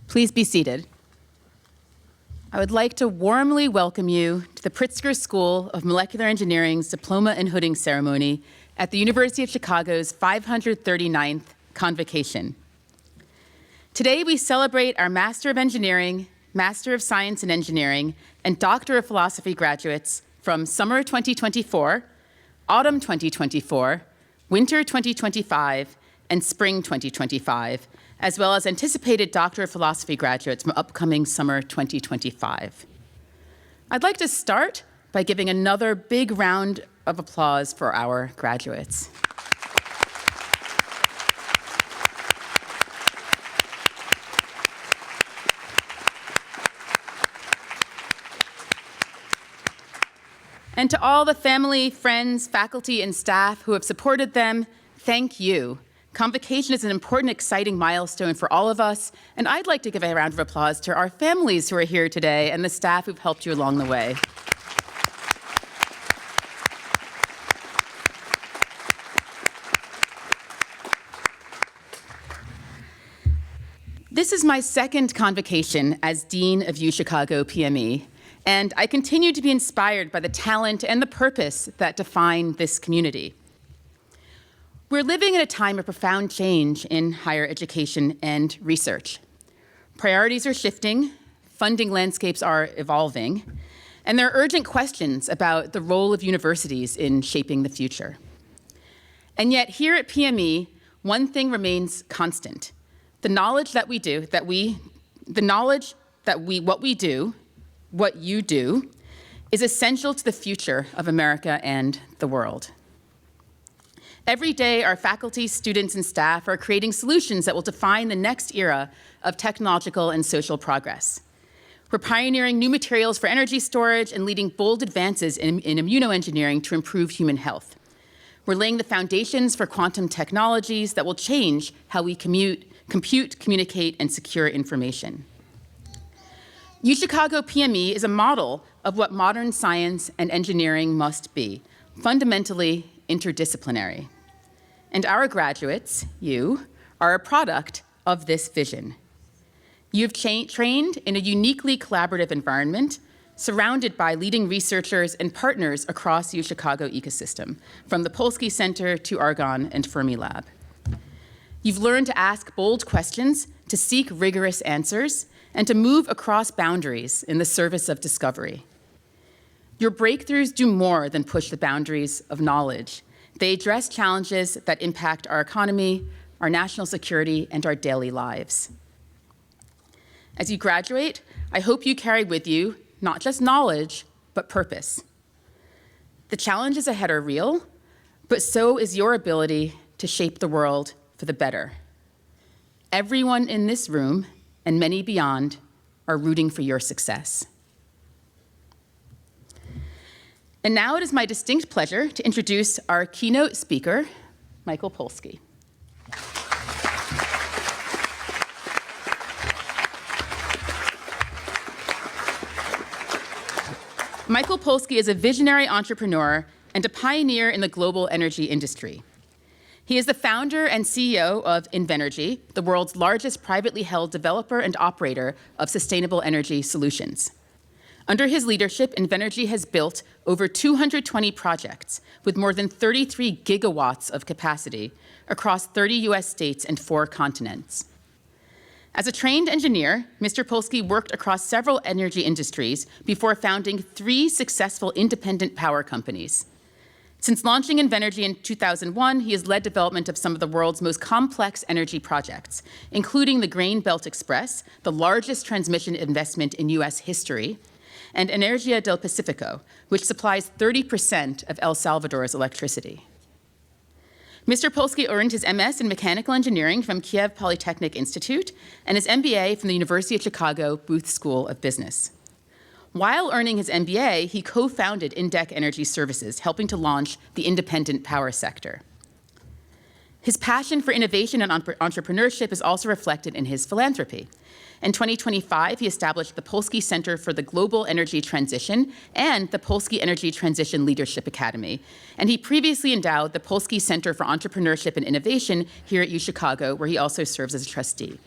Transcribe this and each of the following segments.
Please be seated. I would like to warmly welcome you to the Pritzker School of Molecular Engineering's Diploma and Hooding ceremony at the University of Chicago's 539th Convocation. Today we celebrate our Master of Engineering, Master of Science in Engineering, and Doctor of Philosophy graduates from Summer 2024, Autumn 2024, Winter 2025, and Spring 2025, as well as anticipated Doctor of Philosophy graduates from upcoming Summer 2025. I'd like to start by giving another big round of applause for our graduates. And to all the family, friends, faculty, and staff who have supported them, thank you. Convocation is an important, exciting milestone for all of us, and I'd like to give a round of applause to our families who are here today and the staff who've helped you along the way. This is my second convocation as Dean of UChicago PME, and I continue to be inspired by the talent and the purpose that define this community. We're living in a time of profound change in higher education and research. Priorities are shifting, funding landscapes are evolving, and there are urgent questions about the role of universities in shaping the future. And yet here at PME, one thing remains constant. The knowledge that we do, what you do, is essential to the future of America and the world. Every day, our faculty, students, and staff are creating solutions that will define the next era of technological and social progress. We're pioneering new materials for energy storage and leading bold advances in immunoengineering to improve human health. We're laying the foundations for quantum technologies that will change how we compute, communicate, and secure information. UChicago PME is a model of what modern science and engineering must be, fundamentally interdisciplinary. And our graduates, you, are a product of this vision. You've trained in a uniquely collaborative environment, surrounded by leading researchers and partners across the UChicago ecosystem, from the Polsky Center to Argonne and Fermilab. You've learned to ask bold questions, to seek rigorous answers, and to move across boundaries in the service of discovery. Your breakthroughs do more than push the boundaries of knowledge. They address challenges that impact our economy, our national security, and our daily lives. As you graduate, I hope you carry with you not just knowledge, but purpose. The challenges ahead are real, but so is your ability to shape the world for the better. Everyone in this room, and many beyond, are rooting for your success. And now it is my distinct pleasure to introduce our keynote speaker, Michael Polsky. Michael Polsky is a visionary entrepreneur and a pioneer in the global energy industry. He is the founder and CEO of Invenergy, the world's largest privately held developer and operator of sustainable energy solutions. Under his leadership, Invenergy has built over 220 projects with more than 33 gigawatts of capacity across 30 US states and 4 continents. As a trained engineer, Mr. Polsky worked across several energy industries before founding 3 successful independent power companies. Since launching Invenergy in 2001, he has led development of some of the world's most complex energy projects, including the Grain Belt Express, the largest transmission investment in US history, and Energía del Pacífico, which supplies 30% of El Salvador's electricity. Mr. Polsky earned his MS in Mechanical Engineering from Kiev Polytechnic Institute and his MBA from the University of Chicago Booth School of Business. While earning his MBA, he co-founded Indec Energy Services, helping to launch the independent power sector. His passion for innovation and entrepreneurship is also reflected in his philanthropy. In 2025, he established the Polsky Center for the Global Energy Transition and the Polsky Energy Transition Leadership Academy. And he previously endowed the Polsky Center for Entrepreneurship and Innovation here at UChicago, where he also serves as a trustee.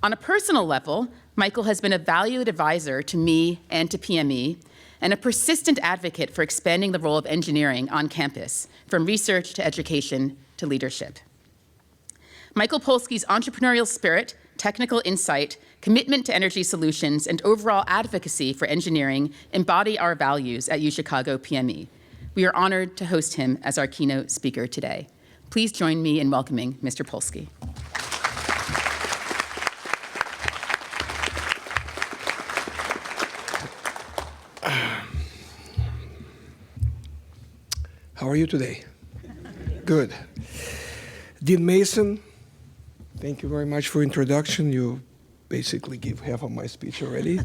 On a personal level, Michael has been a valued advisor to me and to PME, and a persistent advocate for expanding the role of engineering on campus, from research to education to leadership. Michael Polsky's entrepreneurial spirit, technical insight, commitment to energy solutions, and overall advocacy for engineering embody our values at UChicago PME. We are honored to host him as our keynote speaker today. Please join me in welcoming Mr. Polsky. How are you today? Good. Dean Mason, thank you very much for introduction. You basically gave half of my speech already.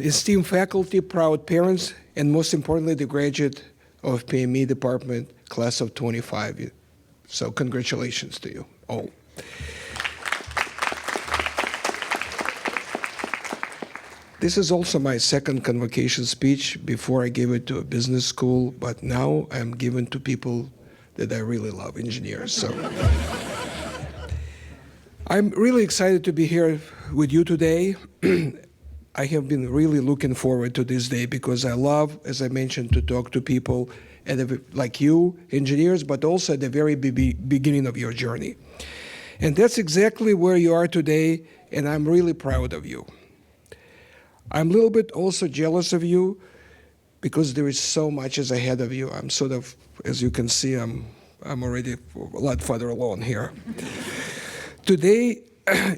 Esteemed faculty, proud parents, and most importantly, the graduate of PME department, class of 25. So congratulations to you all. This is also my second convocation speech. Before I gave it to a business school, but now I'm given to people that I really love, engineers. So I'm really excited to be here with you today. I have been really looking forward to this day because I love, as I mentioned, to talk to people like you, engineers, but also at the very beginning of your journey. And that's exactly where you are today, and I'm really proud of you. I'm a little bit also jealous of you because there is so much is ahead of you. I'm sort of, as you can see, I'm already a lot further along here. Today,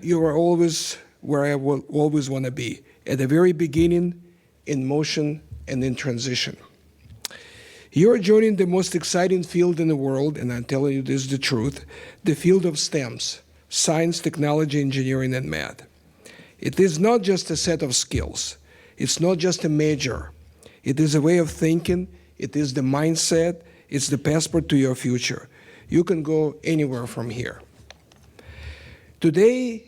you are always where I will always want to be, at the very beginning, in motion, and in transition. You are joining the most exciting field in the world, and I'm telling you this is the truth, the field of STEMs, science, technology, engineering, and math. It is not just a set of skills. It's not just a major. It is a way of thinking. It is the mindset. It's the passport to your future. You can go anywhere from here. Today,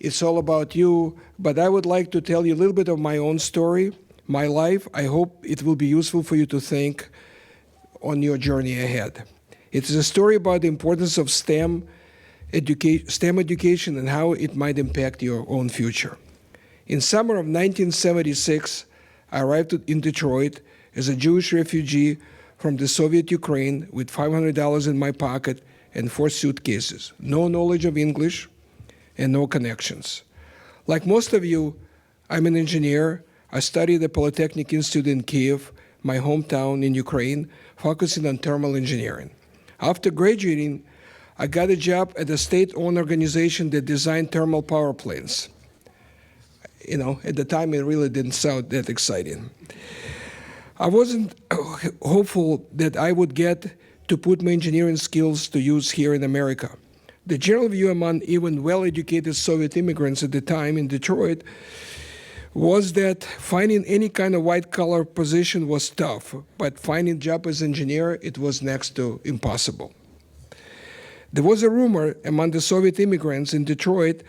it's all about you, but I would like to tell you a little bit of my own story, my life. I hope it will be useful for you to think on your journey ahead. It is a story about the importance of STEM education and how it might impact your own future. In summer of 1976, I arrived in Detroit as a Jewish refugee from the Soviet Ukraine with $500 in my pocket and 4 suitcases, no knowledge of English and no connections. Like most of you, I'm an engineer. I studied at the Polytechnic Institute in Kiev, my hometown in Ukraine, focusing on thermal engineering. After graduating, I got a job at a state-owned organization that designed thermal power plants. You know, at the time, it really didn't sound that exciting. I wasn't hopeful that I would get to put my engineering skills to use here in America. The general view among even well-educated Soviet immigrants at the time in Detroit was that finding any kind of white-collar position was tough, but finding a job as an engineer, it was next to impossible. There was a rumor among the Soviet immigrants in Detroit,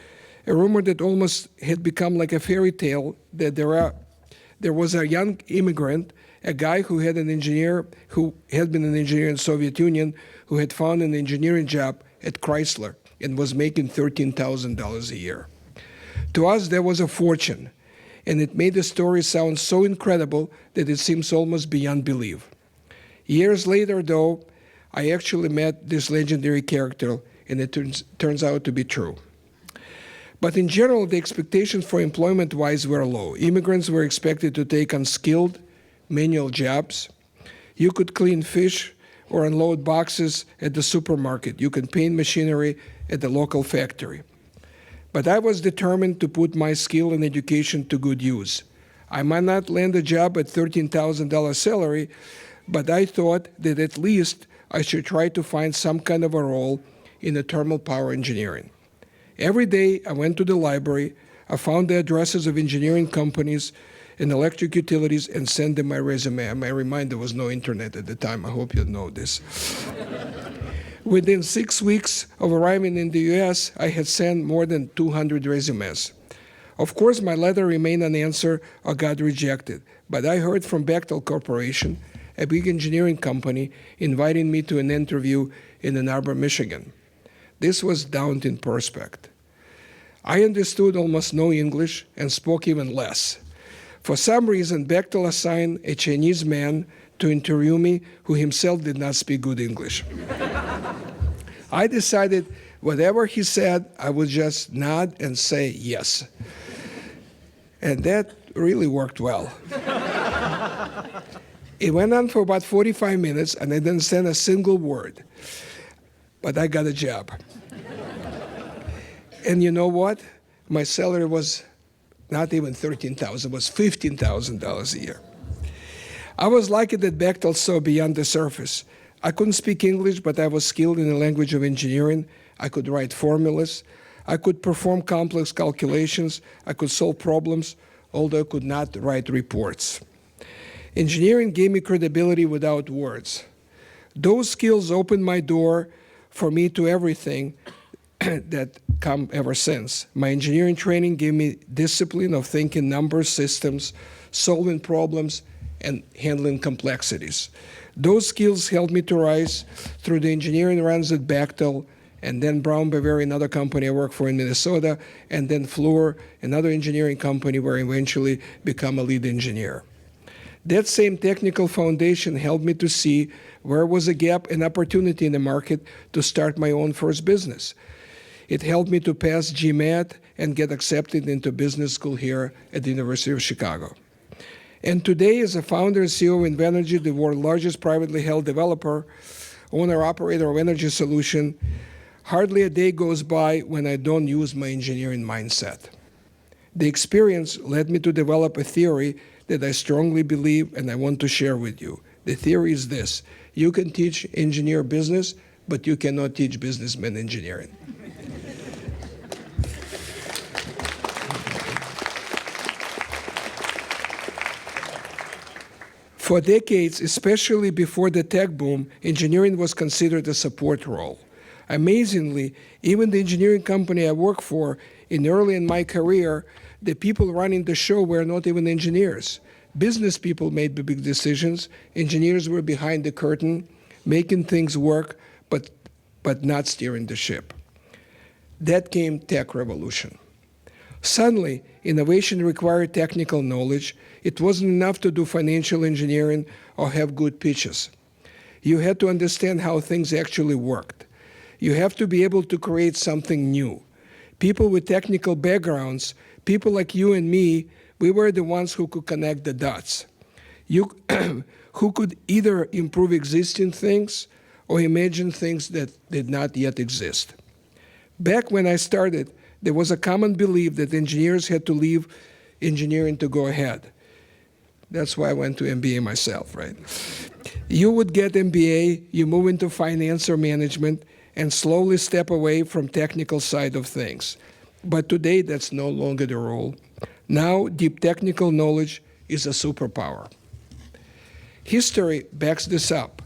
a rumor that almost had become like a fairy tale, that there was a young immigrant, a guy who had been an engineer in the Soviet Union, who had found an engineering job at Chrysler and was making $13,000 a year. To us, that was a fortune, and it made the story sound so incredible that it seems almost beyond belief. Years later, though, I actually met this legendary character, and it turns out to be true. But in general, the expectations for employment-wise were low. Immigrants were expected to take unskilled manual jobs. You could clean fish or unload boxes at the supermarket. You could paint machinery at the local factory. But I was determined to put my skill and education to good use. I might not land a job at $13,000 salary, but I thought that at least I should try to find some kind of a role in the thermal power engineering. Every day I went to the library, I found the addresses of engineering companies and electric utilities and sent them my resume. I may remind there was no internet at the time. I hope you know this. Within 6 weeks of arriving in the US, I had sent more than 200 resumes. Of course, my letter remained unanswered or got rejected, but I heard from Bechtel Corporation, a big engineering company, inviting me to an interview in Ann Arbor, Michigan. This was daunting prospect. I understood almost no English and spoke even less. For some reason, Bechtel assigned a Chinese man to interview me who himself did not speak good English. I decided whatever he said, I would just nod and say yes. And that really worked well. It went on for about 45 minutes, and I didn't understand a single word. But I got a job. And you know what? My salary was not even $13,000, it was $15,000 a year. I was lucky that Bechtel saw beyond the surface. I couldn't speak English, but I was skilled in the language of engineering. I could write formulas. I could perform complex calculations. I could solve problems, although I could not write reports. Engineering gave me credibility without words. Those skills opened my door for me to everything that come ever since. My engineering training gave me discipline of thinking numbers, systems, solving problems, and handling complexities. Those skills helped me to rise through the engineering runs at Bechtel, and then Brown Boveri, another company I worked for in Minnesota, and then Fluor, another engineering company where I eventually became a lead engineer. That same technical foundation helped me to see where was a gap and opportunity in the market to start my own first business. It helped me to pass GMAT and get accepted into business school here at the University of Chicago. And today, as a founder and CEO of Invenergy, the world's largest privately held developer, owner-operator of energy solution, hardly a day goes by when I don't use my engineering mindset. The experience led me to develop a theory that I strongly believe and I want to share with you. The theory is this: you can teach engineer business, but you cannot teach businessman engineering. For decades, especially before the tech boom, engineering was considered a support role. Amazingly, even the engineering company I worked for early in my career, the people running the show were not even engineers. Business people made the big decisions. Engineers were behind the curtain, making things work, but not steering the ship. That came tech revolution. Suddenly, innovation required technical knowledge. It wasn't enough to do financial engineering or have good pitches. You had to understand how things actually worked. You have to be able to create something new. People with technical backgrounds, people like you and me, we were the ones who could connect the dots. Who could either improve existing things or imagine things that did not yet exist. Back when I started, there was a common belief that engineers had to leave engineering to go ahead. That's why I went to MBA myself, right? You would get MBA, you move into finance or management, and slowly step away from technical side of things. But today, that's no longer the rule. Now, deep technical knowledge is a superpower. History backs this up.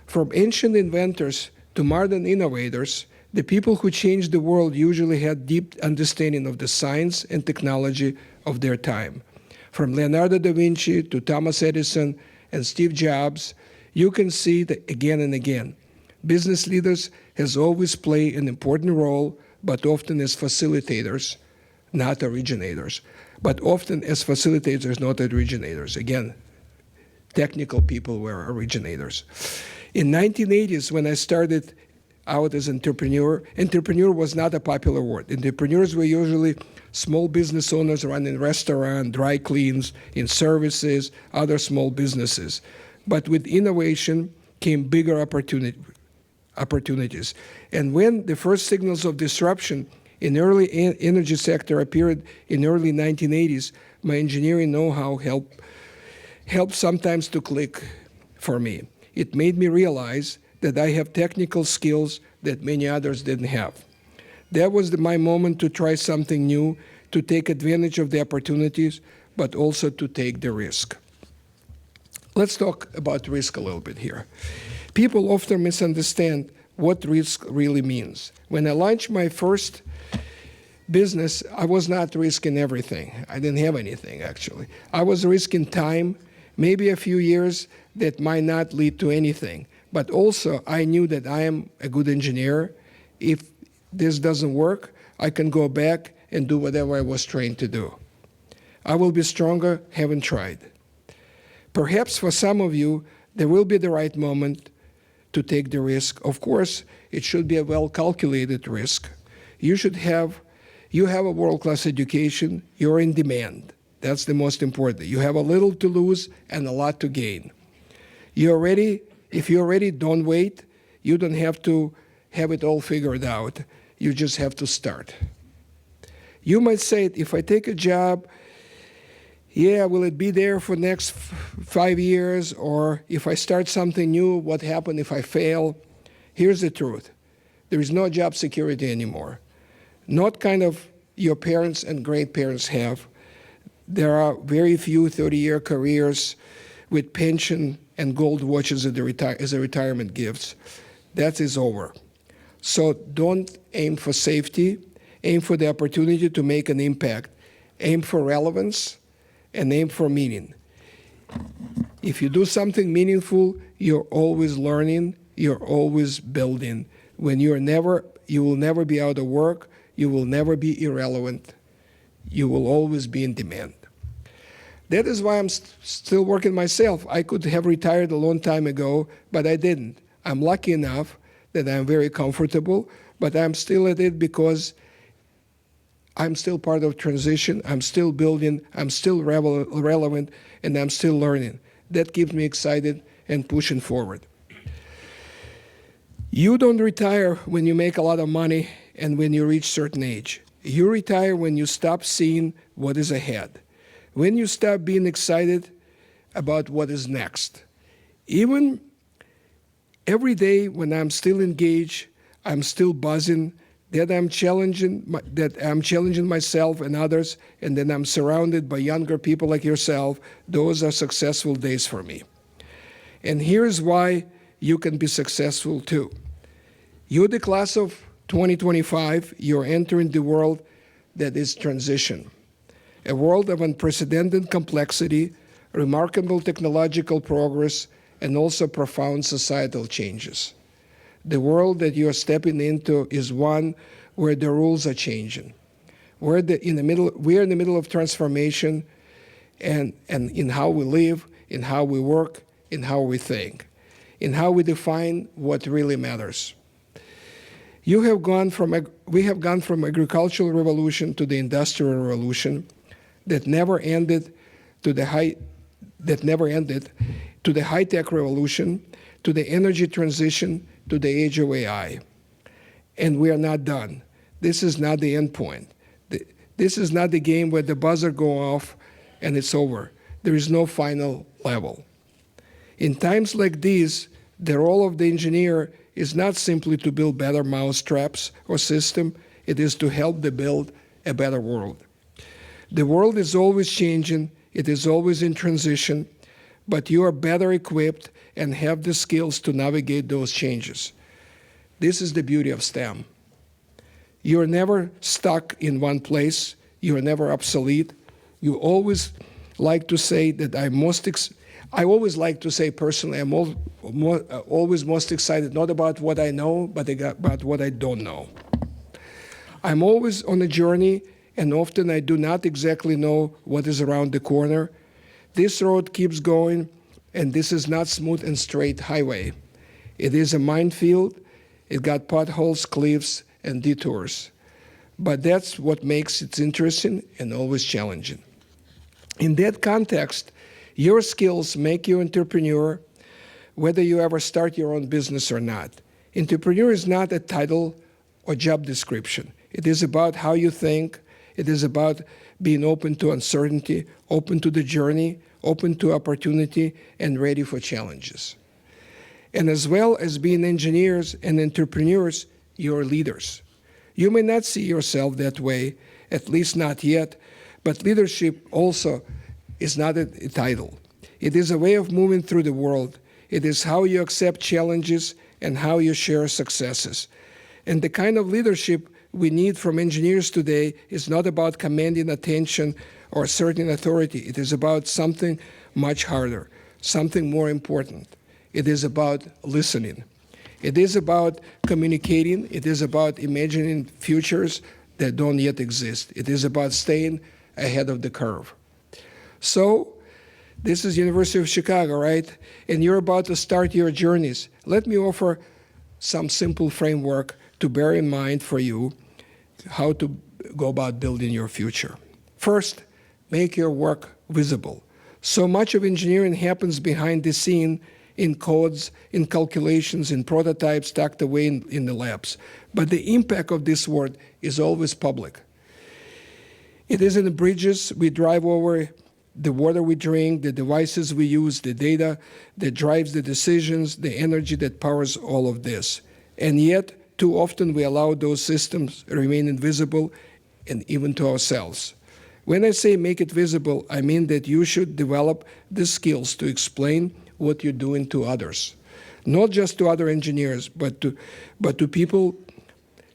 From ancient inventors to modern innovators, the people who changed the world usually had deep understanding of the science and technology of their time. From Leonardo da Vinci to Thomas Edison and Steve Jobs, you can see that again and again. Business leaders has always played an important role, but often as facilitators, not originators. But often as facilitators, not originators. Again, technical people were originators. In 1980s, when I started out as entrepreneur was not a popular word. Entrepreneurs were usually small business owners running restaurants, dry cleans, in services, other small businesses. But with innovation came bigger opportunities. And when the first signals of disruption in early energy sector appeared in early 1980s, my engineering know-how helped sometimes to click for me. It made me realize that I have technical skills that many others didn't have. That was my moment to try something new, to take advantage of the opportunities, but also to take the risk. Let's talk about risk a little bit here. People often misunderstand what risk really means. When I launched my first business, I was not risking everything. I didn't have anything, actually. I was risking time, maybe a few years that might not lead to anything. But also, I knew that I am a good engineer. If this doesn't work, I can go back and do whatever I was trained to do. I will be stronger having tried. Perhaps for some of you, there will be the right moment to take the risk. Of course, it should be a well-calculated risk. You have a world-class education, you're in demand. That's the most important. You have a little to lose and a lot to gain. If you're ready, don't wait. You don't have to have it all figured out. You just have to start. You might say, if I take a job, will it be there for next 5 years? Or if I start something new, what happens if I fail? Here's the truth. There is no job security anymore. Not kind of your parents and great-parents have. There are very few 30-year careers with pension and gold watches as a retirement gifts. That is over. So don't aim for safety. Aim for the opportunity to make an impact. Aim for relevance and aim for meaning. If you do something meaningful, you're always learning, you're always building. You will never be out of work, you will never be irrelevant, you will always be in demand. That is why I'm still working myself. I could have retired a long time ago, but I didn't. I'm lucky enough that I'm very comfortable, but I'm still at it because I'm still part of transition, I'm still building, I'm still relevant, and I'm still learning. That keeps me excited and pushing forward. You don't retire when you make a lot of money and when you reach a certain age. You retire when you stop seeing what is ahead, when you stop being excited about what is next. Even every day when I'm still engaged, I'm still buzzing, that I'm challenging myself and others, and then I'm surrounded by younger people like yourself, those are successful days for me. And here's why you can be successful too. You're the class of 2025, you're entering the world that is transition, a world of unprecedented complexity, remarkable technological progress, and also profound societal changes. The world that you're stepping into is one where the rules are changing. We are in the middle of transformation and in how we live, in how we work, in how we think, in how we define what really matters. We have gone from agricultural revolution to the industrial revolution that never ended to the high-tech revolution, to the energy transition, to the age of AI. And we are not done. This is not the end point. This is not the game where the buzzer goes off and it's over. There is no final level. In times like these, the role of the engineer is not simply to build better mousetraps or system, it is to help to build a better world. The world is always changing, it is always in transition, but you are better equipped and have the skills to navigate those changes. This is the beauty of STEM. You're never stuck in one place, you're never obsolete. You always like to say that I always like to say personally, I'm always most excited not about what I know, but about what I don't know. I'm always on a journey, and often I do not exactly know what is around the corner. This road keeps going, and this is not smooth and straight highway. It is a minefield. It got potholes, cliffs, and detours. But that's what makes it interesting and always challenging. In that context, your skills make you an entrepreneur, whether you ever start your own business or not. Entrepreneur is not a title or job description. It is about how you think. It is about being open to uncertainty, open to the journey, open to opportunity, and ready for challenges. And as well as being engineers and entrepreneurs, you're leaders. You may not see yourself that way, at least not yet, but leadership also is not a title. It is a way of moving through the world. It is how you accept challenges and how you share successes. And the kind of leadership we need from engineers today is not about commanding attention or asserting authority. It is about something much harder, something more important. It is about listening. It is about communicating. It is about imagining futures that don't yet exist. It is about staying ahead of the curve. So, this is University of Chicago, right? And you're about to start your journeys. Let me offer some simple framework to bear in mind for you how to go about building your future. First, make your work visible. So much of engineering happens behind the scene in codes, in calculations, in prototypes tucked away in the labs. But the impact of this work is always public. It is in the bridges we drive over, the water we drink, the devices we use, the data that drives the decisions, the energy that powers all of this. And yet, too often we allow those systems to remain invisible and even to ourselves. When I say make it visible, I mean that you should develop the skills to explain what you're doing to others. Not just to other engineers, but to people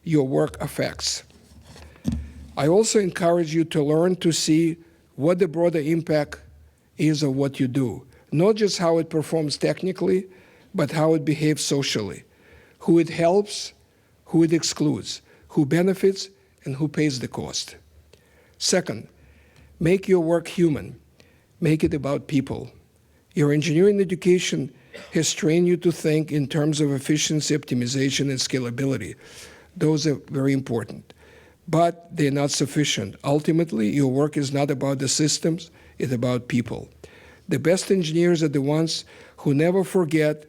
your work affects. I also encourage you to learn to see what the broader impact is of what you do. Not just how it performs technically, but how it behaves socially. Who it helps, who it excludes, who benefits, and who pays the cost. Second, make your work human. Make it about people. Your engineering education has trained you to think in terms of efficiency, optimization, and scalability. Those are very important. But they're not sufficient. Ultimately, your work is not about the systems, it's about people. The best engineers are the ones who never forget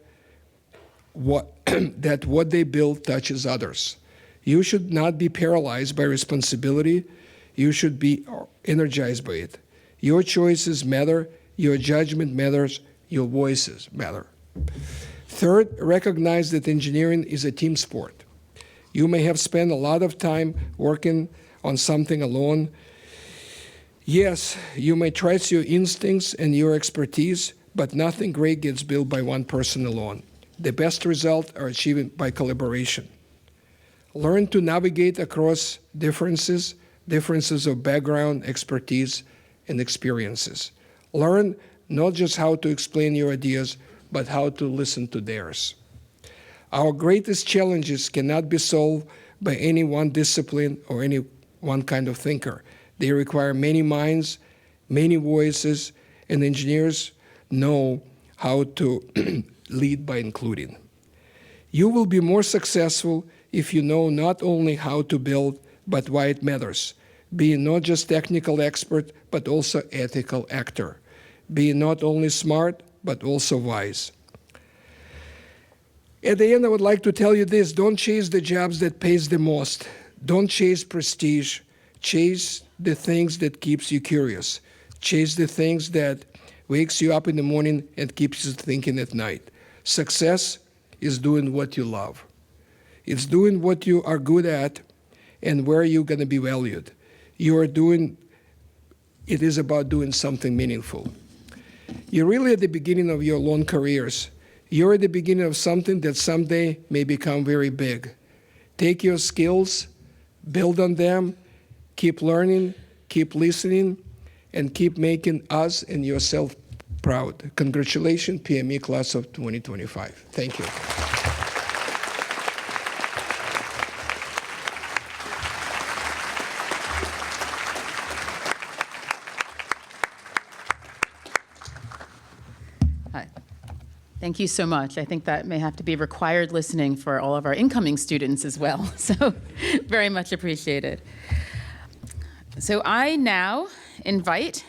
that what they build touches others. You should not be paralyzed by responsibility. You should be energized by it. Your choices matter. Your judgment matters. Your voices matter. Third, recognize that engineering is a team sport. You may have spent a lot of time working on something alone. Yes, you may trust your instincts and your expertise, but nothing great gets built by one person alone. The best results are achieved by collaboration. Learn to navigate across differences of background, expertise, and experiences. Learn not just how to explain your ideas, but how to listen to theirs. Our greatest challenges cannot be solved by any one discipline or any one kind of thinker. They require many minds, many voices, and engineers know how to lead by including. You will be more successful if you know not only how to build, but why it matters. Being not just technical expert, but also ethical actor. Being not only smart, but also wise. At the end, I would like to tell you this: don't chase the jobs that pays the most. Don't chase prestige. Chase the things that keeps you curious. Chase the things that wakes you up in the morning and keeps you thinking at night. Success is doing what you love. It's doing what you are good at and where you're going to be valued. It is about doing something meaningful. You're really at the beginning of your long careers. You're at the beginning of something that someday may become very big. Take your skills, build on them, keep learning, keep listening, and keep making us and yourself proud. Congratulations, PME class of 2025. Thank you. Thank you so much. I think that may have to be required listening for all of our incoming students as well. So very much appreciated. So I now invite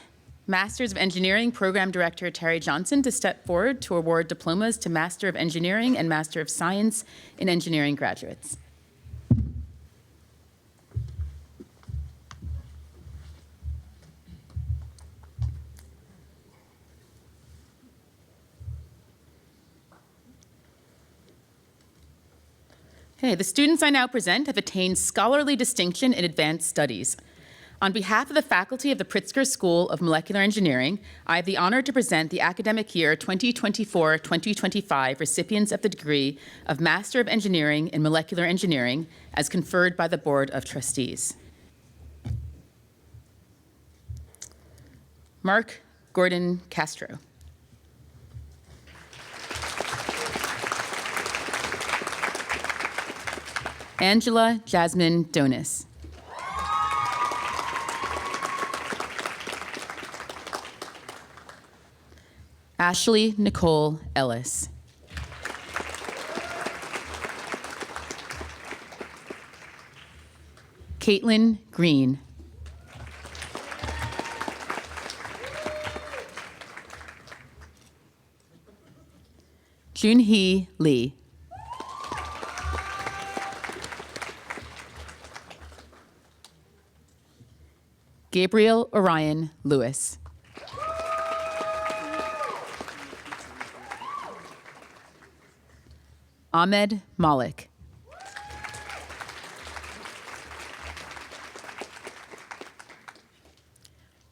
Masters of Engineering Program Director Terry Johnson to step forward to award diplomas to Master of Engineering and Master of Science in Engineering graduates. Okay, the students I now present have attained scholarly distinction in advanced studies. On behalf of the faculty of the Pritzker School of Molecular Engineering, I have the honor to present the academic year 2024-2025 recipients of the degree of Master of Engineering in Molecular Engineering as conferred by the Board of Trustees. Mark Gordon Castro. Angela Jasmine Donis. Ashley Nicole Ellis. Caitlin Green. Junhee Lee. Gabriel Orion Lewis. Ahmed Malik.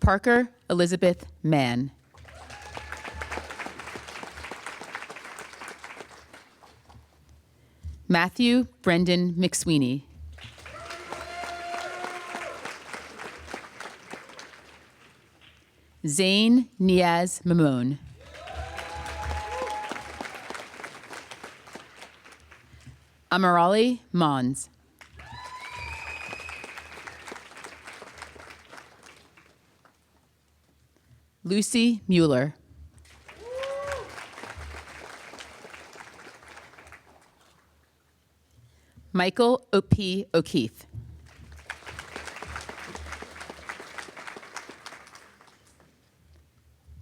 Parker Elizabeth Mann. Matthew Brendan McSweeney. Zain Niaz Mamon. Amarali Mons. Lucy Mueller. Michael O.P. O'Keefe.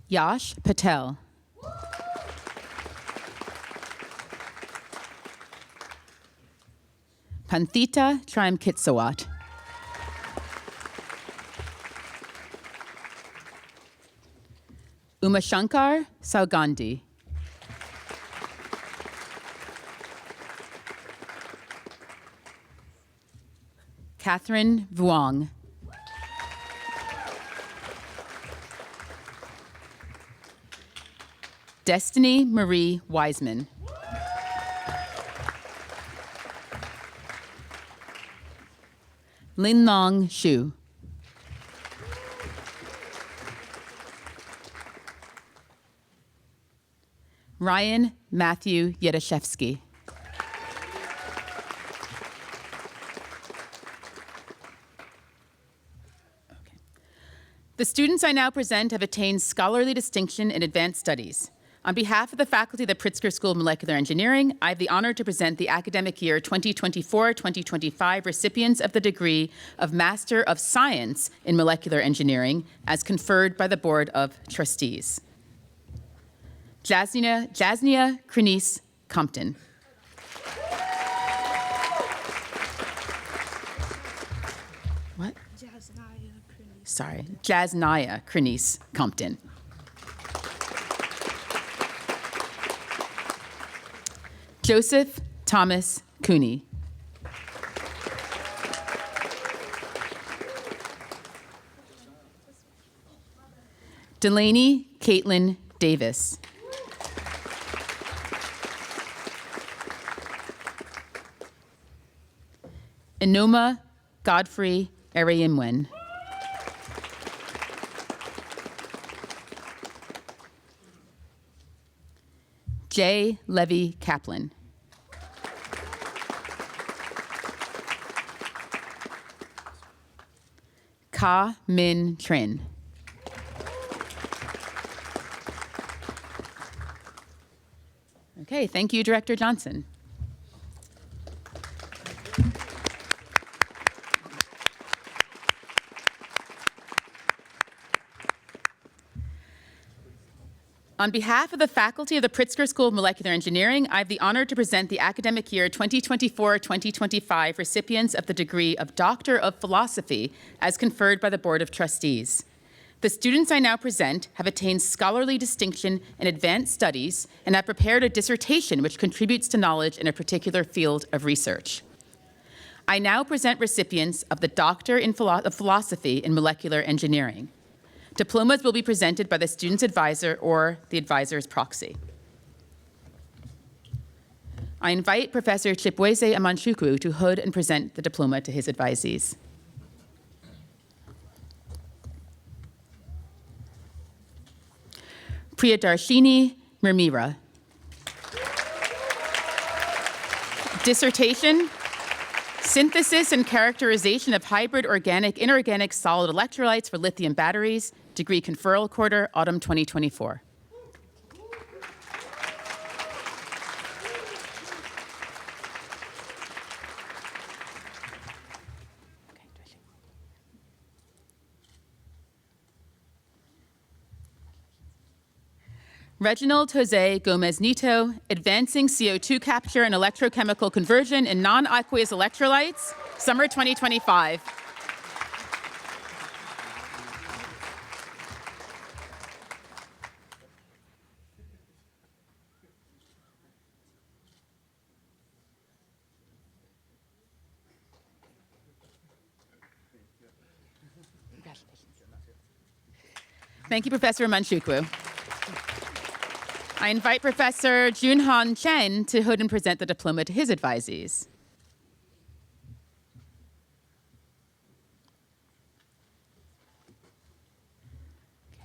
Yash Patel. Panthita Trimkitsawat. Umashankar Saugandhi. Catherine Vuong. Destiny Marie Wiseman. Linlong Xu. Ryan Matthew Yedashevsky. The students I now present have attained scholarly distinction in advanced studies. On behalf of the faculty of the Pritzker School of Molecular Engineering, I have the honor to present the academic year 2024-2025 recipients of the degree of Master of Science in Molecular Engineering as conferred by the Board of Trustees. Jasnia Krenice Compton. What? Jasnia Krenice Compton. Joseph Thomas Cooney. Delaney Caitlin Davis. Enoma Godfrey Ereyimwen. J. Levy Kaplan. Ka Min Trin. Okay, thank you, Director Johnson. On behalf of the faculty of the Pritzker School of Molecular Engineering, I have the honor to present the academic year 2024-2025 recipients of the degree of Doctor of Philosophy as conferred by the Board of Trustees. The students I now present have attained scholarly distinction in advanced studies and have prepared a dissertation which contributes to knowledge in a particular field of research. I now present recipients of the Doctor of Philosophy in Molecular Engineering. Diplomas will be presented by the student's advisor or the advisor's proxy. I invite Professor Chipweze Amanchukwu to hood and present the diploma to his advisees. Priyadarshini Mirmira. Dissertation, Synthesis and Characterization of Hybrid Organic Inorganic Solid Electrolytes for Lithium Batteries, degree conferral quarter, autumn 2024. Reginald Jose Gomez Nito, Advancing CO2 Capture and Electrochemical Conversion in Non-Aqueous Electrolytes, Summer 2025. Thank you, Professor Manchukwu. I invite Professor Junhan Chen to hood and present the diploma to his advisees.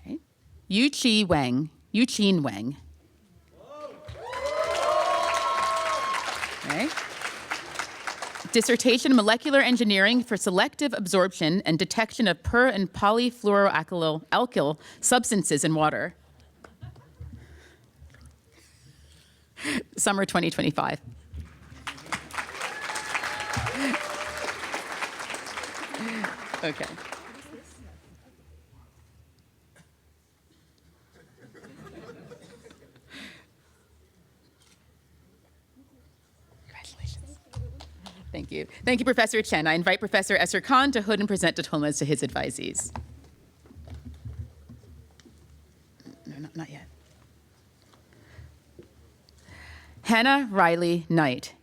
Okay. Yuqin Wang. Okay. Dissertation in Molecular Engineering for Selective Absorption and Detection of Per- and Polyfluoroalkyl Substances in Water. Summer 2025. Okay. Congratulations. Thank you. Thank you, Professor Chen. I invite Professor Esser Khan to hood and present diplomas to his advisees. No, not yet. Hannah Riley Knight.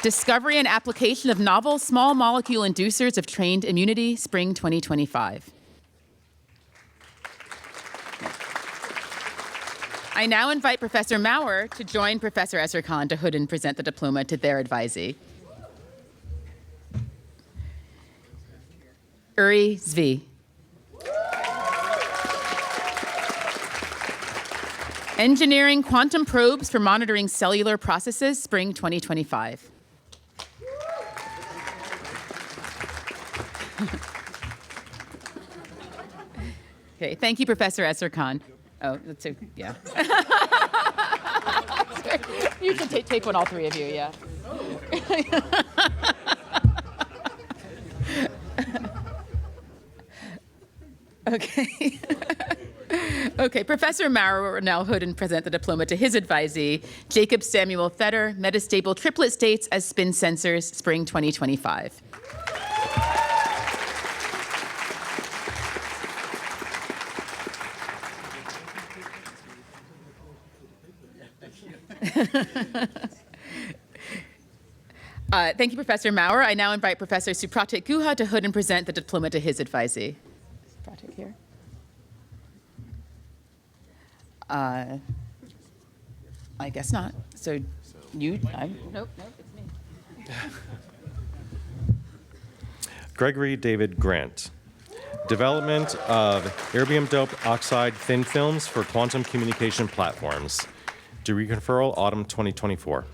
Discovery and application of novel small molecule inducers of trained immunity, spring 2025. I now invite Professor Maurer to join Professor Esser Khan to hood and present the diploma to their advisee. Uri Zvi. Engineering quantum probes for monitoring cellular processes, spring 2025. Okay, thank you, Professor Esser Khan. Oh, that's a, yeah. You can take one, all three of you, yeah. Okay. Okay, Professor Maurer will now hood and present the diploma to his advisee, Jacob Samuel Fetter, Metastable Triplet States as Spin Sensors, spring 2025. Thank you, Professor Maurer. I now invite Professor Supratik Guha to hood and present the diploma to his advisee. Supratik here. I guess not. So you, nope, it's me. Gregory David Grant. Development of erbium doped oxide thin films for quantum communication platforms. Degree conferral, autumn 2024.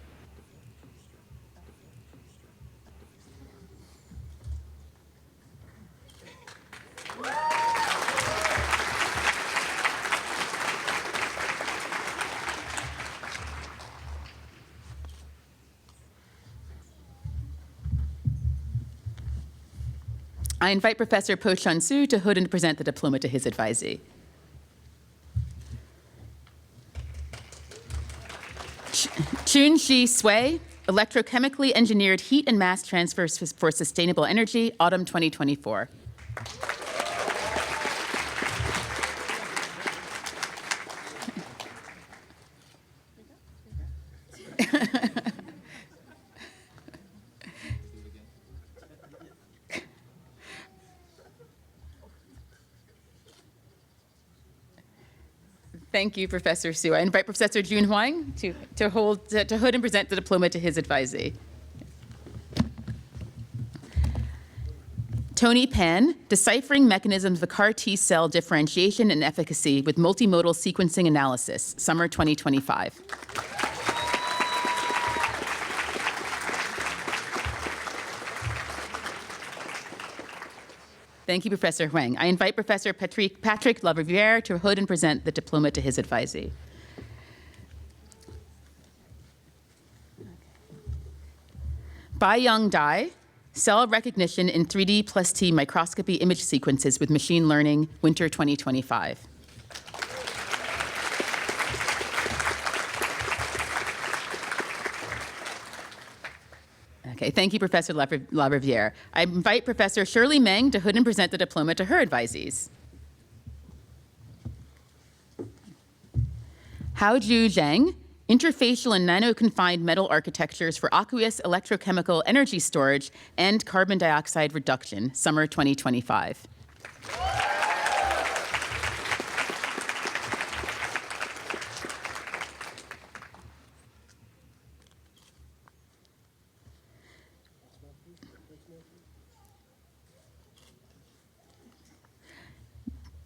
I invite Professor Po Chun Soo to hood and present the diploma to his advisee. Chun Shi Sui, Electrochemically Engineered Heat and Mass Transfer for Sustainable Energy, autumn 2024. Thank you, Professor Sue. I invite Professor Jun Huang to hood and present the diploma to his advisee. Tony Pan, Deciphering Mechanisms of CAR T Cell Differentiation and Efficacy with Multimodal Sequencing Analysis, summer 2025. Thank you, Professor Huang. I invite Professor Patrick Lariviere to hood and present the diploma to his advisee. Bai Young Dai, Cell Recognition in 3D plus T Microscopy Image Sequences with Machine Learning, Winter 2025. Okay, thank you, Professor Labriviere. I invite Professor Shirley Meng to hood and present the diploma to her advisees. Haoju Zhang, Interfacial and Nano-Confined Metal Architectures for Aqueous Electrochemical Energy Storage and Carbon Dioxide Reduction, Summer 2025.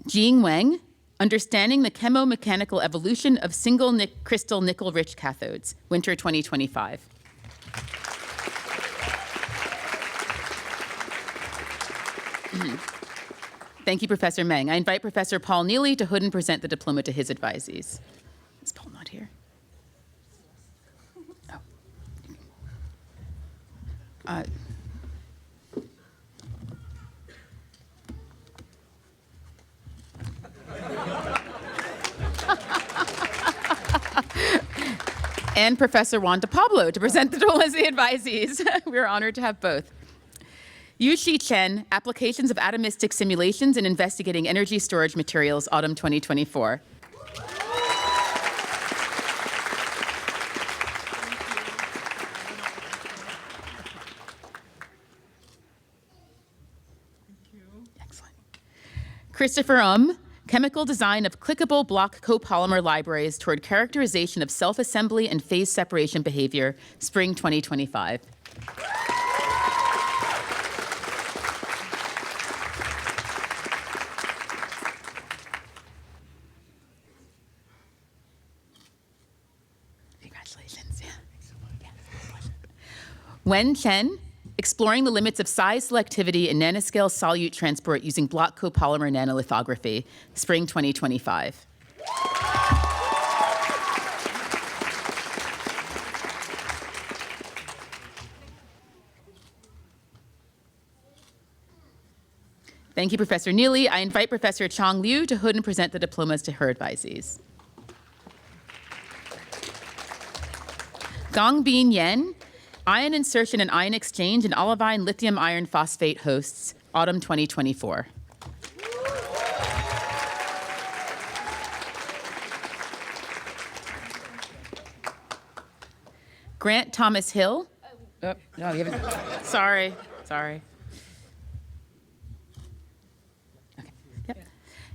Jing Wang, Understanding the Chemomechanical Evolution of Single Crystal Nickel-Rich Cathodes, Winter 2025. Thank you, Professor Meng. I invite Professor Paul Neely to hood and present the diploma to his advisees. Is Paul not here? Oh. And Professor Wanda Pablo to present the diploma to the advisees. We are honored to have both. Yuxi Chen, Applications of Atomistic Simulations in Investigating Energy Storage Materials, Autumn 2024. Excellent. Christopher Chemical Design of Clickable Block Copolymer Libraries Toward Characterization of Self-Assembly and Phase Separation Behavior, Spring 2025. Congratulations. Yeah. Wen Chen, Exploring the Limits of Size Selectivity in Nanoscale Solute Transport Using Block Copolymer Nanolithography, Spring 2025. Thank you, Professor Neely. I invite Professor Chong Liu to hood and present the diplomas to her advisees. Gongbin Yen, Ion Insertion and Ion Exchange in Olivine Lithium Iron Phosphate Hosts, Autumn 2024. Grant Thomas Hill. Oh, no, you haven't. Sorry. Okay. Yep.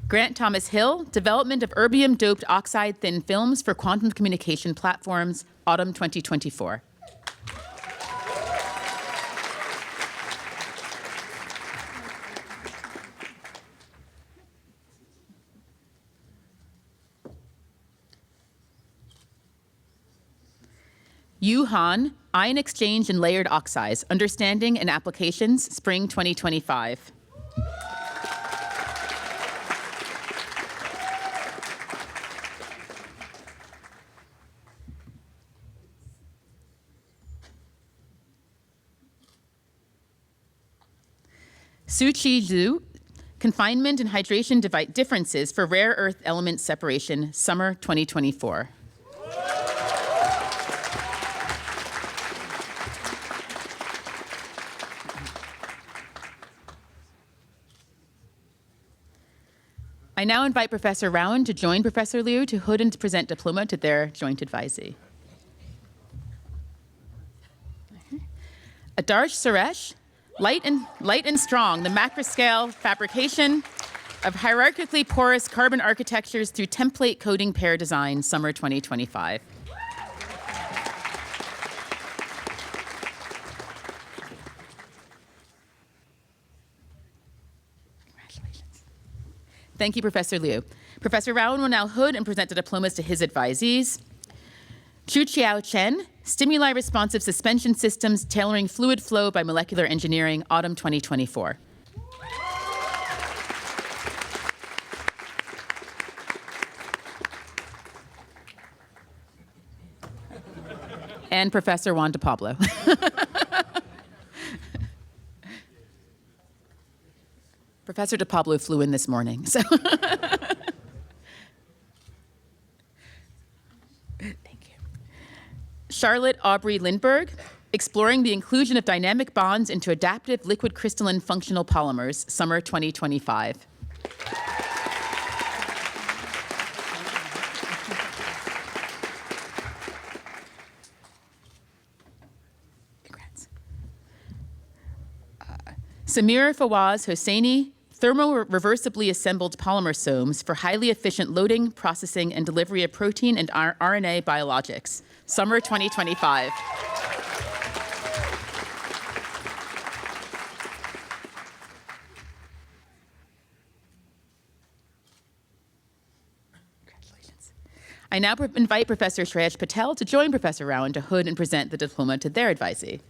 Grant Thomas Hill, Development of Erbium-Doped Oxide Thin Films for Quantum Communication Platforms, Autumn 2024. Yu Han, Ion Exchange and Layered Oxides, Understanding and Applications, Spring 2025. Suchi Zhu, Confinement and Hydration Differences for Rare Earth Element Separation, Summer 2024. I now invite Professor Rowan to join Professor Liu to hood and present diploma to their joint advisee. Adarsh Suresh, Light and Strong, the macroscale fabrication of hierarchically porous carbon architectures through template coding pair design, Summer 2025. Thank you, Professor Liu. Professor Rowan will now hood and present the diplomas to his advisees. Chuqiao Chen, Stimuli Responsive Suspension Systems Tailoring Fluid Flow by Molecular Engineering, Autumn 2024. And Professor Wanda Pablo. Professor DePablo flew in this morning, so. Thank you. Charlotte Aubrey Lindberg, Exploring the Inclusion of Dynamic Bonds into Adaptive Liquid Crystalline Functional Polymers, Summer 2025. Congrats. Samir Fawaz Hosseini, Thermo-reversibly assembled polymersomes for highly efficient loading, processing, and delivery of protein and RNA biologics, Summer 2025. Congratulations. I now invite Professor Shreyash Patel to join Professor Rowan to hood and present the diploma to their advisee.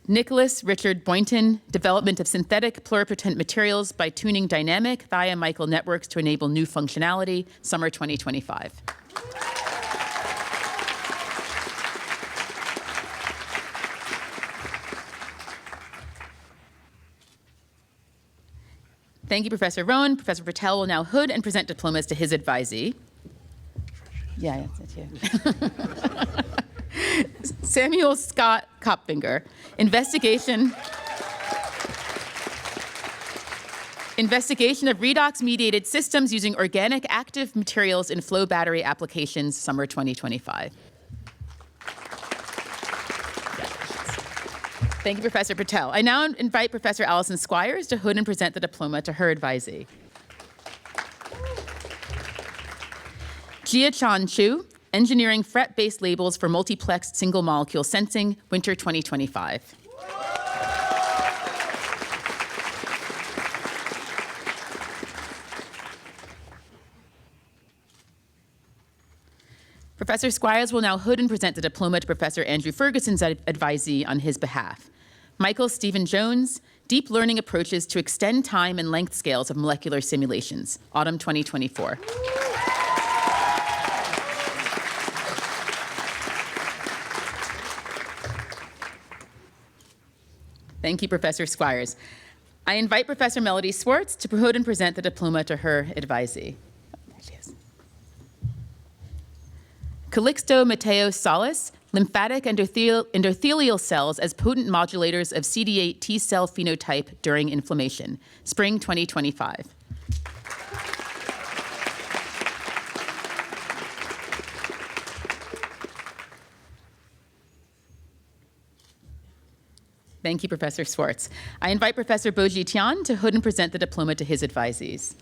Nicholas Richard Boynton, Development of Synthetic Pluripotent Materials by Tuning Dynamic Thiamical Networks to Enable New Functionality, Summer 2025. Thank you, Professor Rowan. Professor Patel will now hood and present diplomas to his advisee. Yeah, that's it too. Samuel Scott Kopfinger, Investigation of redox-mediated systems using organic active materials in flow battery applications, Summer 2025. Thank you, Professor Patel. I now invite Professor Allison Squires to hood and present the diploma to her advisee. Jia-Chan Chu, Engineering Fret-Based Labels for Multiplexed Single Molecule Sensing, Winter 2025. Professor Squires will now hood and present the diploma to Professor Andrew Ferguson's advisee on his behalf. Michael Stephen Jones, Deep Learning Approaches to Extend Time and Length Scales of Molecular Simulations, Autumn 2024. Thank you, Professor Squires. I invite Professor Melody Swartz to hood and present the diploma to her advisee. Oh, there she is. Calixto Mateo Salas, Lymphatic endothelial cells as potent modulators of CD8 T-cell phenotype during inflammation, Spring 2025. Thank you, Professor Swartz. I invite Professor Boji Tian to hood and present the diploma to his advisees.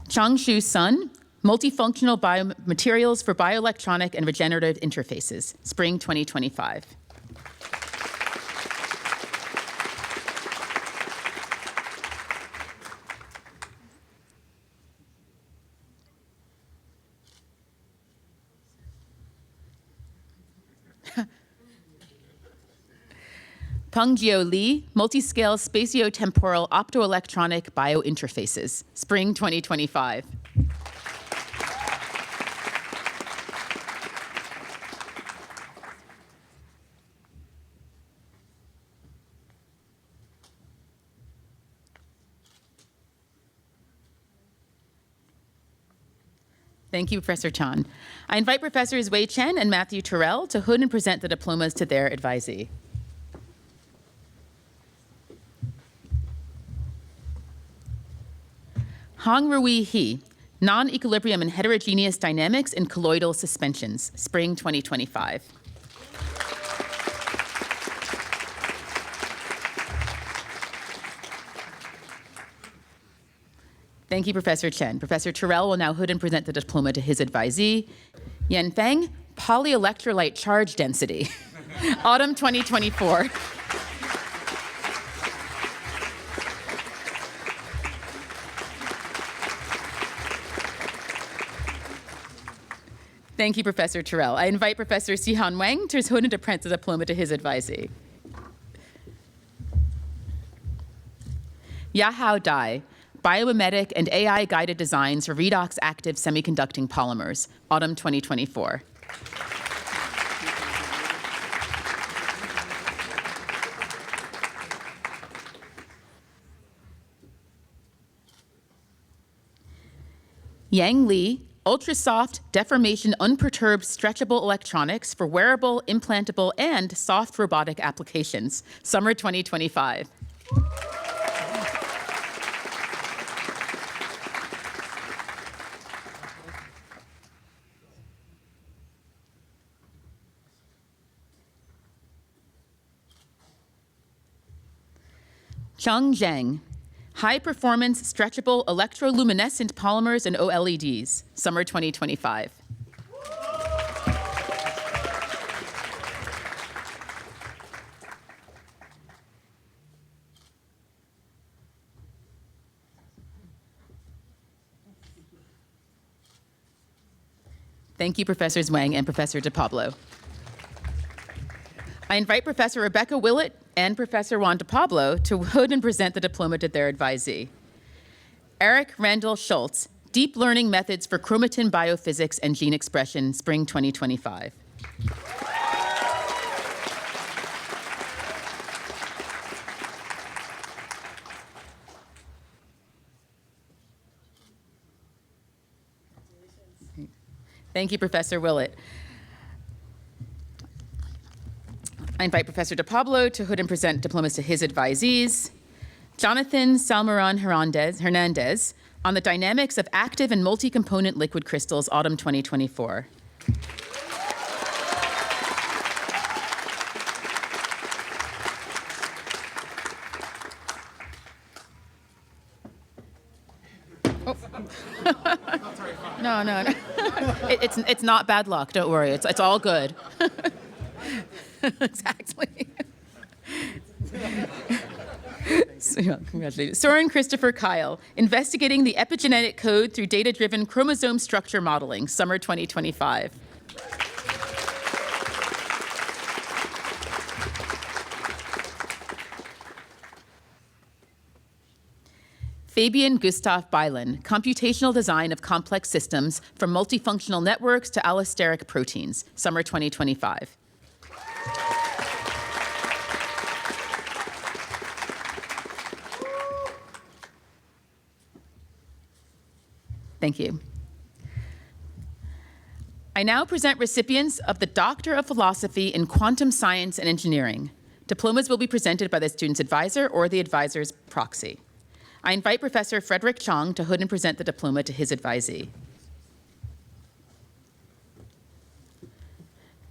Changshu Sun, Multifunctional Biomaterials for Bioelectronic and Regenerative Interfaces, Spring 2025. Pungjio Lee, Multiscale Spatiotemporal Optoelectronic Biointerfaces, Spring 2025. Thank you, Professor Chan. I invite Professors Wei Chen and Matthew Terrell to hood and present the diplomas to their advisee. Hong Rui He, Non-Equilibrium and Heterogeneous Dynamics in Colloidal Suspensions, Spring 2025. Thank you, Professor Chen. Professor Terrell will now hood and present the diploma to his advisee. Yan Feng, Polyelectrolyte Charge Density, Autumn 2024. Thank you, Professor Terrell. I invite Professor Sihan Wang to hood and present the diploma to his advisee. Yahao Dai, Biomimetic and AI-Guided Designs for Redox Active Semiconducting Polymers, Autumn 2024. Yang Li, ultra-soft, deformation, unperturbed, stretchable electronics for wearable, implantable, and soft robotic applications, summer 2025. Cheng Zheng, high-performance, stretchable, electroluminescent polymers and OLEDs, summer 2025. Thank you, Professors Wang and Professor DePablo. I invite Professor Rebecca Willett and Professor Juan DePablo to hood and present the diploma to their advisee. Eric Randall Schultz, Deep Learning Methods for Chromatin Biophysics and Gene Expression, Spring 2025. Thank you, Professor Willett. I invite Professor DePablo to hood and present diplomas to his advisees. Jonathan Salmeron Hernandez on the dynamics of active and multi-component liquid crystals, autumn 2024. No. It's not bad luck, don't worry. It's all good. Exactly. Congratulations. Soren Christopher Kyle, investigating the epigenetic code through data-driven chromosome structure modeling, summer 2025. Fabian Gustav Bylen, computational design of complex systems from multifunctional networks to allosteric proteins, summer 2025. Thank you. I now present recipients of the Doctor of Philosophy in Quantum Science and Engineering. Diplomas will be presented by the student's advisor or the advisor's proxy. I invite Professor Frederick Chong to hood and present the diploma to his advisee.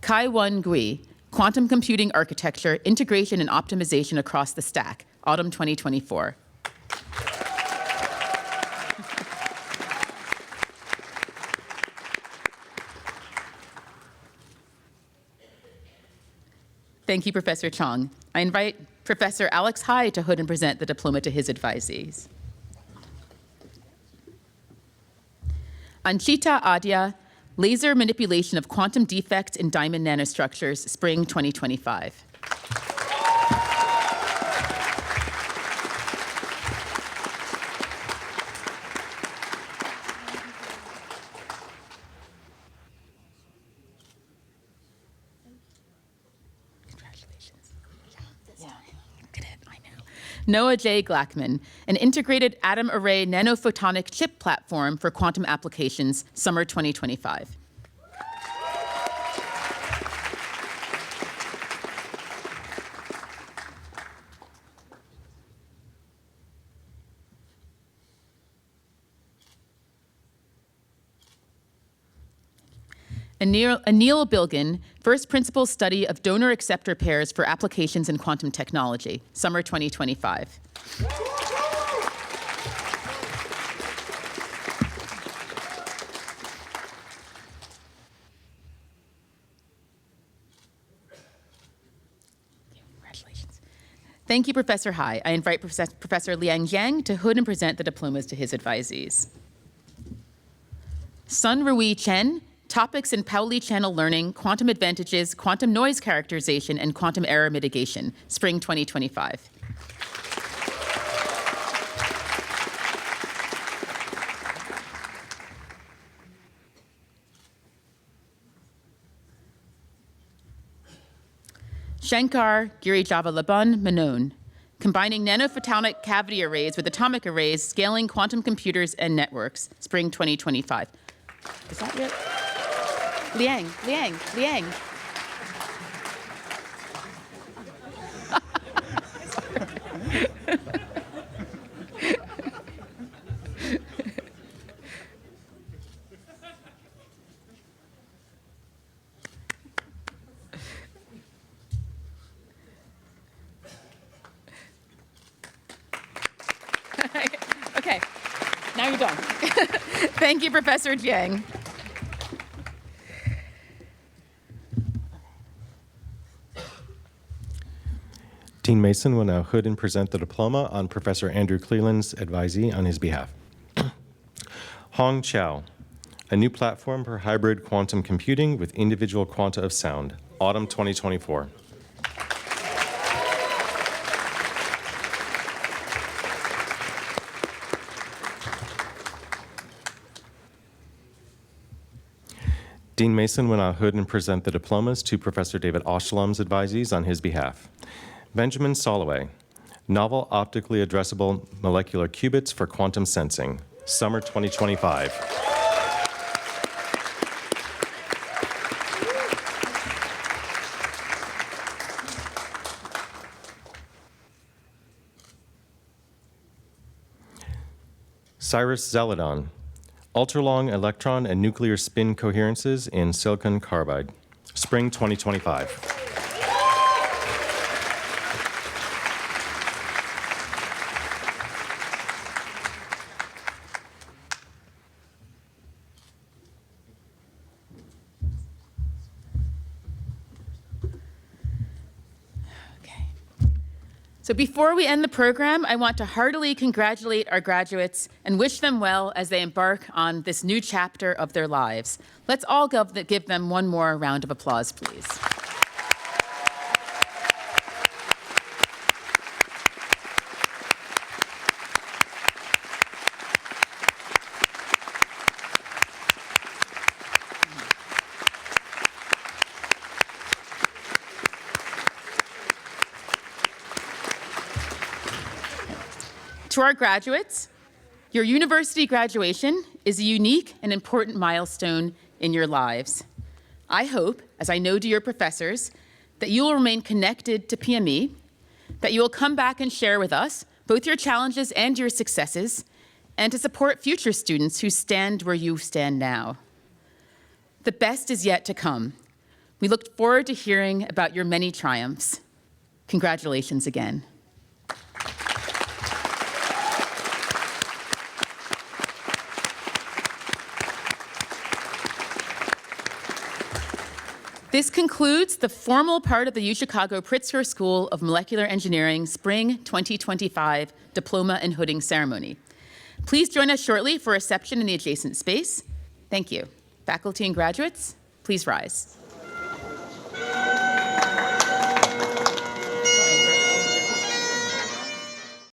Kai-Wen Gui, Quantum Computing Architecture, Integration and Optimization Across the Stack, autumn 2024. Thank you, Professor Chong. I invite Professor Alex Hai to hood and present the diploma to his advisees. Anchita Adya, Laser Manipulation of Quantum Defects in Diamond Nanostructures, Spring 2025. Noah J. Glackman, an integrated atom array nanophotonic chip platform for quantum applications, summer 2025. Anil Bilgin, first principle study of donor-acceptor pairs for applications in quantum technology, summer 2025. Congratulations. Thank you, Professor Hai. I invite Professor Liang Jiang to hood and present the diplomas to his advisees. Sun Rui Chen, Topics in Pauli Channel Learning, Quantum Advantages, Quantum Noise Characterization, and Quantum Error Mitigation, Spring 2025. Shankar Girijavalaban Menon, Combining Nanophotonic Cavity Arrays with Atomic Arrays, Scaling Quantum Computers and Networks, Spring 2025. Is that it? Liang. Okay, now you're done. Thank you, Professor Jiang. Dean Mason will now hood and present the diploma on Professor Andrew Cleland's advisee on his behalf. Hong Chow, a new platform for hybrid quantum computing with individual quanta of sound, autumn 2024. Dean Mason will now hood and present the diplomas to Professor David Oshlom's advisees on his behalf. Benjamin Soloway, novel optically addressable molecular qubits for quantum sensing, summer 2025. Cyrus Zeledon, ultralong electron and nuclear spin coherences in silicon carbide, spring 2025. So before we end the program, I want to heartily congratulate our graduates and wish them well as they embark on this new chapter of their lives. Let's all give them one more round of applause, please. To our graduates, your university graduation is a unique and important milestone in your lives. I hope, as I know to your professors, that you will remain connected to PME, that you will come back and share with us both your challenges and your successes, and to support future students who stand where you stand now. The best is yet to come. We look forward to hearing about your many triumphs. Congratulations again. This concludes the formal part of the UChicago Pritzker School of Molecular Engineering Spring 2025 Diploma and Hooding Ceremony. Please join us shortly for a reception in the adjacent space. Thank you. Faculty and graduates, please rise.